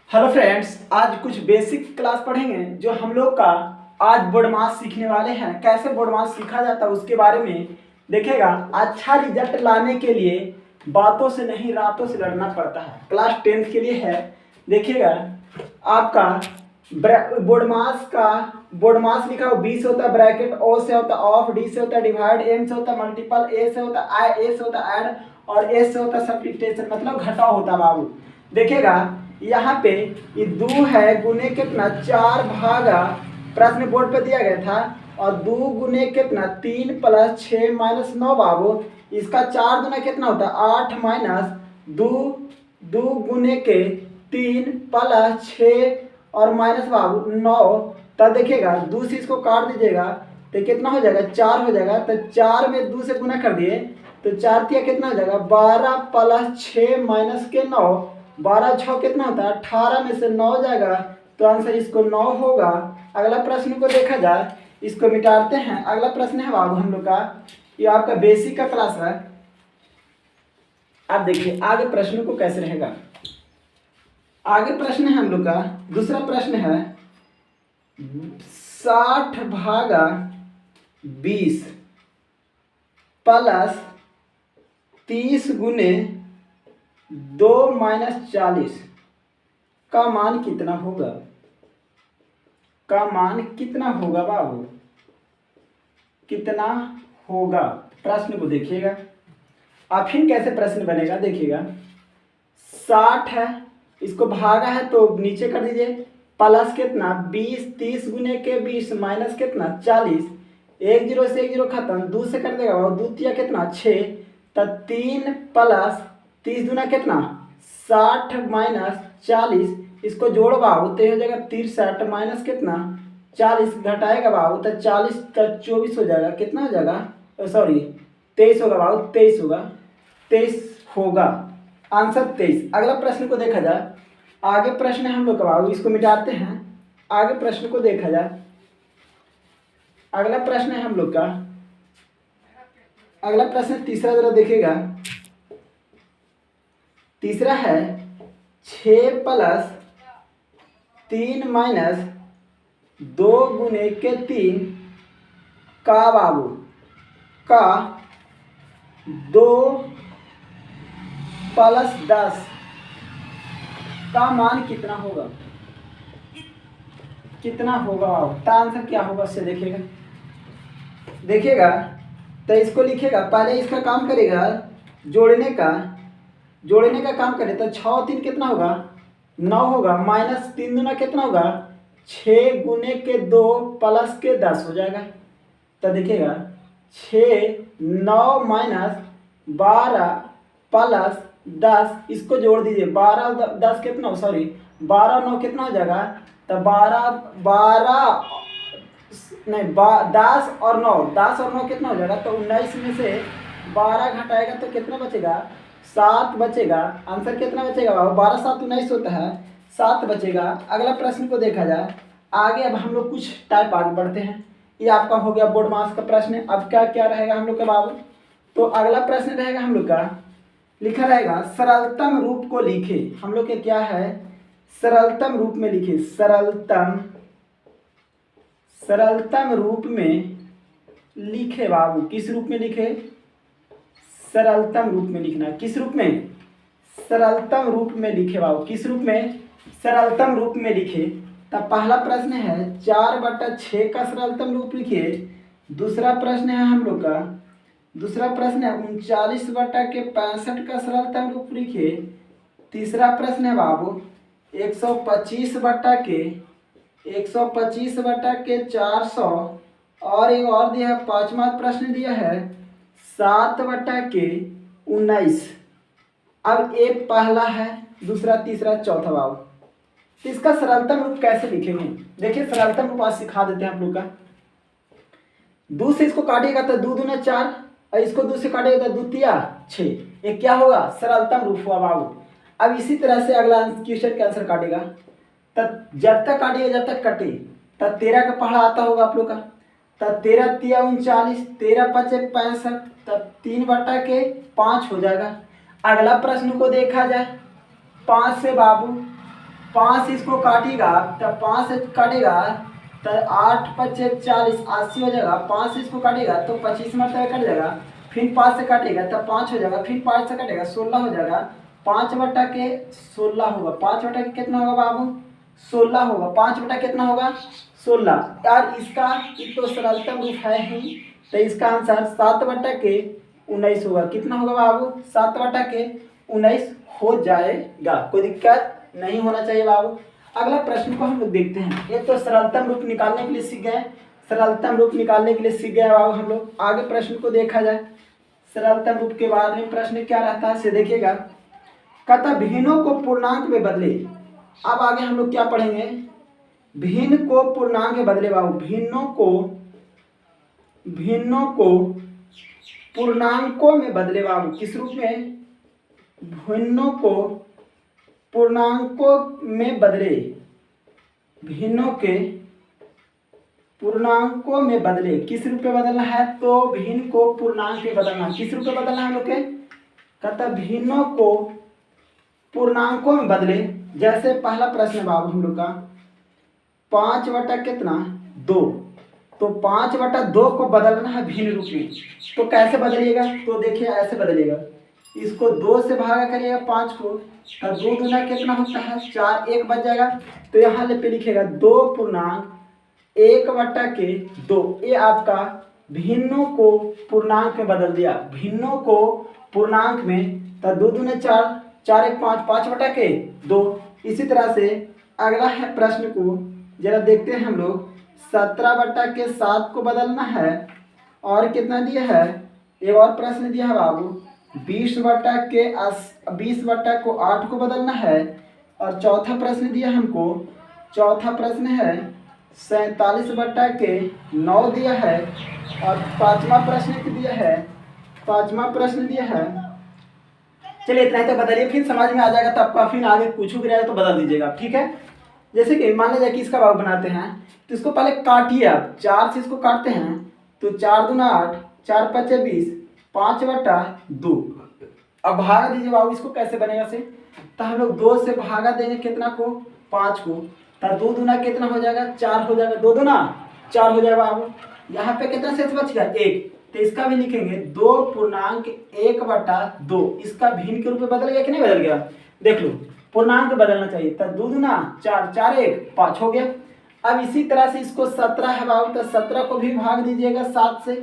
Hello friends, आज कुछ basic class पढ़ेंगे जो हम लोग का आज बोर्ड मास सीखने वाले हैं। कैसे बोर्ड मास सीखा जाता है उसके बारे में देखेगा। अच्छा रिजल्ट लाने के लिए बातों से नहीं रातों से लड़ना पड़ता है। क्लास 10th के लिए है। देखिएगा आपका बोर्ड मास लिखा हो, बी से होता है ब्रैकेट, ओ से होता है ऑफ, डी से होता है डिवाइड, एम से होता है मल्टीपल, ए से होता है आई, ए से होता है ऐड और एस से होता है सब्ट्रैक्शन, मतलब घटाव होता है बाबू। देखिएगा यहाँ पे ये 2 है गुने कितना 4 भागा, प्रश्न बोर्ड पे दिया गया था, और 2 गुने कितना 3 प्लस 6 माइनस 9 बाबू। इसका 4 गुना कितना होता है 8 माइनस 2, 2 गुने के 3 प्लस 6 और माइनस बाबू 9। तब देखिएगा 2 से इसको काट दीजिएगा तो कितना हो जाएगा 4 हो जाएगा। तो 4 में 2 से गुना कर दिए तो 4 तिया कितना हो जाएगा 12 प्लस 6 माइनस के 9, 12 6 कितना होता है 18 में से 9 जाएगा तो आंसर इसको 9 होगा। अगला प्रश्न को देखा जाए, इसको मिटाते हैं। अगला प्रश्न है बाबू हम लोग का, ये आपका बेसिक का क्लास है। आप देखिए आगे प्रश्न को कैसे रहेगा। आगे प्रश्न है हम लोग का, दूसरा प्रश्न है 60 भागा 20 प्लस 30 गुने 2 माइनस 40 का मान कितना होगा। का मान कितना होगा बाबू, कितना होगा। प्रश्न को देखिएगा। अब फिर कैसे प्रश्न बनेगा देखिएगा। 60 है, इसको भागा है तो नीचे कर दीजिए, प्लस कितना 20, 30 गुने के 20 माइनस कितना 40, 1 0 से 1 0 खत्म, 2 से कर देगा और 2 तिया कितना 6, तब 3 प्लस 30 गुना कितना 60 माइनस 40, इसको जोड़ बाबू तो हो जाएगा 63 माइनस कितना 40 घटाएगा बाबू तो 40 का 24 हो जाएगा। कितना हो जाएगा सॉरी 23 होगा बाबू, 23 होगा, 23 होगा आंसर 23। अगला प्रश्न को देखा जाए। आगे प्रश्न है हम लोग का बाबू, इसको मिटाते हैं। आगे प्रश्न को देखा जाए। अगला प्रश्न है हम लोग का, अगला प्रश्न तीसरा जरा देखेगा। तीसरा है 6 प्लस 3 माइनस 2 गुने के 3 का बाबू का 2 प्लस 10 का मान कितना होगा। कितना होगा बाबू, तो आंसर क्या होगा उससे देखिएगा। देखिएगा तो इसको लिखेगा, पहले इसका काम करेगा जोड़ने का, जोड़ने का काम करे तो 6 3 कितना होगा 9 होगा, माइनस 3 दूना कितना होगा 6 गुने के 2 प्लस के 10 हो जाएगा। तो देखिएगा 6 9 माइनस 12 प्लस 10, इसको जोड़ दीजिए 12 10 कितना सॉरी 12 9 कितना हो जाएगा, तो 12 नहीं 10 और 9, 10 और 9 कितना हो जाएगा, तो 19 में से 12 घटाएगा तो कितना बचेगा 7 बचेगा। आंसर कितना बचेगा बाबू 12 7 19 होता है, 7 बचेगा। अगला प्रश्न को देखा जाए आगे। अब हम लोग कुछ टाइप आगे बढ़ते हैं। ये आपका हो गया बोर्ड मास का प्रश्न। अब क्या क्या रहेगा हम लोग का बाबू, तो अगला प्रश्न रहेगा हम लोग का, लिखा रहेगा सरलतम रूप को लिखे। हम लोग के क्या है सरलतम रूप में लिखे, सरलतम रूप में लिखे बाबू। किस रूप में लिखे, सरलतम रूप में लिखना है। किस रूप में, सरलतम रूप में लिखे बाबू। किस रूप में, सरलतम रूप में लिखे। तब पहला प्रश्न है 4/6 का सरलतम रूप लिखिए। दूसरा प्रश्न है हम लोग का, दूसरा प्रश्न है 39/65 का सरलतम रूप लिखिए। तीसरा प्रश्न है बाबू 125/400 और एक और दिया है, पांचवा प्रश्न दिया है 7/19। अब एक पहला है, दूसरा तीसरा चौथा बाबू। तो इसका सरलतम रूप कैसे लिखेंगे देखिए। सरलतम रूप आज सिखा देते हैं आप लोग का। 2 से इसको काटिएगा तो 2 दूना 4 और इसको 2 से काटिएगा तो 2 तिया 6, ये क्या होगा सरलतम रूप हुआ बाबू। अब इसी तरह से अगला क्वेश्चन का आंसर काटेगा, तब जब तक काटिएगा जब तक कटे। तब 13 का पढ़ा आता होगा आप लोग का, तब 13 तिया 39, 13 5 65, तब 3/5 हो जाएगा। अगला प्रश्न को देखा जाए 5 से बाबू 5 से इसको काटेगा तो 5 से काटेगा तो 8 पच्चे 40 80 हो जाएगा। 5 से इसको काटेगा तो 25 मरतबा कट जाएगा। फिर 5 से काटेगा तो 5 हो जाएगा। फिर 5 से काटेगा 16 हो जाएगा। 5 बटा के 16 होगा। 5 बटा के कितना होगा बाबू? 16 होगा। 5 बटा कितना होगा? 16। यार इसका तो सरलतम रूप है ही, तो इसका आंसर 7 बटा के 19 होगा। कितना होगा बाबू? 7 बटा के 19 हो जाएगा। कोई दिक्कत नहीं होना चाहिए बाबू। अगला प्रश्न को हम लोग देखते हैं। ये तो सरलतम रूप निकालने के लिए सीख गए। सरलतम रूप निकालने के लिए सीख गए बाबू हम लोग। आगे प्रश्न को देखा जाए। सरलतम रूप के बाद में प्रश्न क्या रहता है से देखिएगा। कहता भिन्नों को पूर्णांक में बदले। अब आगे हम लोग क्या पढ़ेंगे? भिन्न को पूर्णांक में बदले बाबू। भिन्नों को पूर्णांकों में बदले बाबू। किस रूप में? भिन्नों को पूर्णांकों में बदले। भिन्नों के पूर्णांकों में बदले। किस रूप में बदलना है? तो भिन्न को पूर्णांक में बदलना। किस रूप में बदलना है हम लोग के? कहता भिन्नों को पूर्णांकों में बदले। जैसे पहला प्रश्न बाबू हम लोग का 5 बटा कितना? 2। तो 5 बटा 2 को बदलना है भिन्न रूप में। तो कैसे बदलिएगा? तो देखिए ऐसे बदलिएगा। इसको 2 से भागा करिएगा 5 को, और 2 दूना कितना होता है? 4। 1 बच जाएगा। तो यहाँ पे लिखेगा 2 पूर्णांक 1 बटा के 2। ये आपका भिन्नों को पूर्णांक में बदल दिया। भिन्नों को पूर्णांक में, तो 2 दूने 4, 4 1 5, 5 बटा के 2। इसी तरह से अगला है प्रश्न को जरा देखते हैं हम लोग। 17 बटा के 7 को बदलना है। और कितना दिया है? एक और प्रश्न दिया है बाबू 20 बटा को 8 को बदलना है। और चौथा प्रश्न दिया हमको। चौथा प्रश्न है 47 बटा के 9 दिया है। और पांचवा प्रश्न दिया है। चलिए इतना ही तो बदलिए, फिर समझ में आ जाएगा तो आपका फिर आगे कुछ भी रहेगा तो बदल दीजिएगा, ठीक है। जैसे कि मान लीजिए कि इसका बाबू बनाते हैं, तो इसको पहले काटिए आप। 4 से इसको काटते हैं तो 4 दूना 8, 4 पचे 20, 5 बटा 2। अब भागा दीजिए बाबू। इसको कैसे बनेगा से? तो हम लोग 2 से भागा देंगे कितना को? 5 को। तो 2 दूना कितना हो जाएगा? 4 हो जाएगा। 2 दूना 4 हो जाएगा बाबू। यहाँ पे कितना शेष बच गया? 1। तो इसका भी लिखेंगे 2 पूर्णांक 1 बटा 2। इसका भिन्न के रूप में बदल गया कि नहीं बदल गया? देख लो, पूर्णांक बदलना चाहिए। तो 2 दूना 4, 4 1 5 हो गया। अब इसी तरह से इसको 17 है बाबू, तो 17 को भी भाग दीजिएगा 7 से।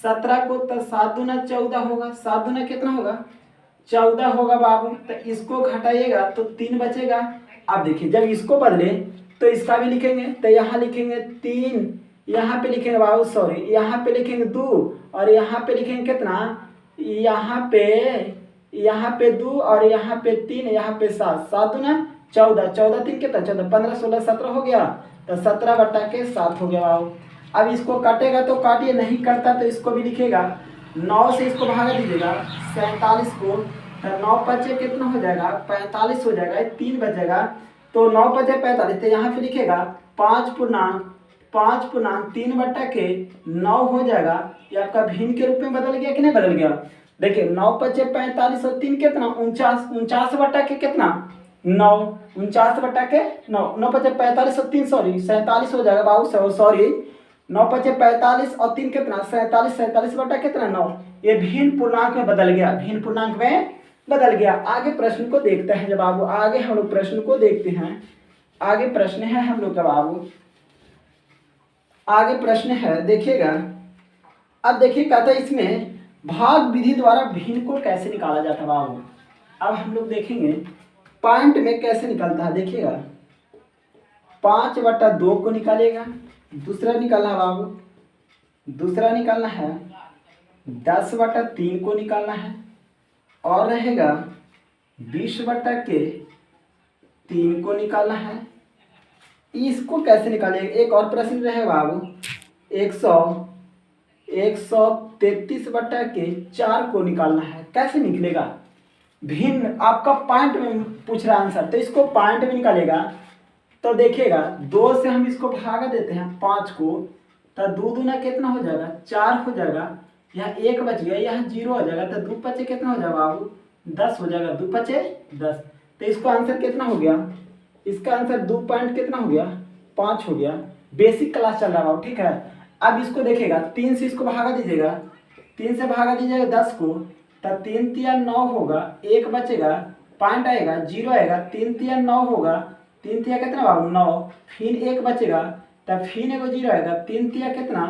17 को तो 7 दूना 14 होगा। 7 दूना कितना होगा? 14 होगा बाबू। तो इसको घटाइएगा तो 3 बचेगा। अब देखिए जब इसको बदले तो इसका भी लिखेंगे। तो यहाँ लिखेंगे 3, यहाँ पे लिखेंगे बाबू सॉरी, यहाँ पे लिखेंगे 2, और यहाँ पे लिखेंगे कितना? यहाँ पे 2, और यहाँ पे 3, यहाँ पे 7। 7 दूना 14, 14 3 कितना? 14, 15 16 17 हो गया। तो 17 बटा के 7 हो गया बाबू। अब इसको काटेगा तो काटिए, नहीं करता तो इसको भी लिखेगा। 9 से इसको भागा दीजिएगा 47 को। तो 9 पचे कितना हो जाएगा? 45 हो जाएगा। 3 बचेगा। तो 9 पचे 45। तो यहाँ पे लिखेगा 5 पूर्णांक 3 बटा के 9 हो जाएगा। ये आपका भिन्न के रूप में बदल गया कि नहीं बदल गया? देखिए 9 पचे 45 और 3 कितना? 49 बटा के कितना? 9। 49 बटा के 9। 9 पचे 45 और 3 सॉरी 47 हो जाएगा बाबू सॉरी। 9 पचे 45 और 3 कितना? 47। 47 बटा कितना? 9। ये भिन्न पूर्णांक में बदल गया। भिन्न पूर्णांक में बदल गया। आगे प्रश्न को देखते हैं। जब बाबू आगे हम लोग प्रश्न को देखते हैं। आगे प्रश्न है हम लोग का बाबू। आगे प्रश्न है देखिएगा। अब देखिए कहता है इसमें भाग विधि द्वारा भिन्न को कैसे निकाला जाता है बाबू। अब हम लोग देखेंगे पॉइंट में कैसे निकलता है। देखिएगा 5 बटा 2 को निकालिएगा। दूसरा निकालना है बाबू, दूसरा निकालना है 10 बटा 3 को निकालना है। और रहेगा 20 बटा के 3 को निकालना है। इसको कैसे निकालेंगे? एक और प्रश्न रहेगा बाबू 133 बटा के 4 को निकालना है। कैसे निकलेगा? भिन्न आपका पॉइंट में पूछ रहा आंसर, तो इसको पॉइंट में निकालेगा। तो देखिएगा 2 से हम इसको भागा देते हैं 5 को। तो 2 दूना कितना हो जाएगा? 4 हो जाएगा। यहाँ 1 बच गया, यहाँ 0 हो जाएगा। तो 2 पचे कितना हो जाएगा बाबू? 10 हो जाएगा। 2 पचे 10। तो इसको आंसर कितना हो गया? इसका आंसर 2 पॉइंट कितना हो गया, 5 हो गया। बेसिक क्लास चल रहा है ठीक है। अब इसको देखिएगा 3 से इसको भागा दीजिएगा, 3 से भागा दीजिएगा 10 को, तब 3 तिया 9 होगा, 1 बचेगा, पॉइंट आएगा, 0 आएगा, 3 तिया 9 होगा, 3 तिया कितना बाबू 9, फिर 1 बचेगा, तब फिर एगो 0 आएगा, 3 तिया कितना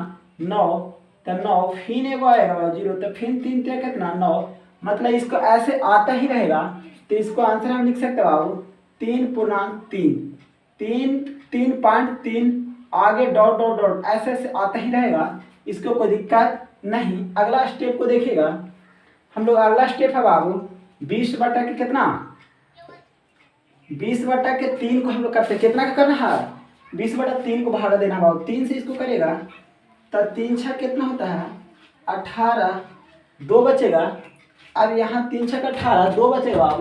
9, तब 9 फिर एगो आएगा बाबू 0, तब फिर 3 तिया कितना 9। मतलब इसको ऐसे आता ही रहेगा, तो इसको आंसर हम लिख सकते हैं बाबू 3.3, 3.3 आगे डॉट डॉट डॉट ऐसे ऐसे आता ही रहेगा, इसको कोई दिक्कत नहीं। अगला स्टेप को देखिएगा हम लोग, अगला स्टेप है बाबू 20 बटा के कितना, 20 बटा के 3 को हम लोग करते हैं, कितना का करना है 20 बटा 3 को भागा देना बाबू, 3 से इसको करेगा तब 3 छः कितना होता है 18, 2 बचेगा। अब यहाँ 3 छः 18, 2 बचेगा बाबू,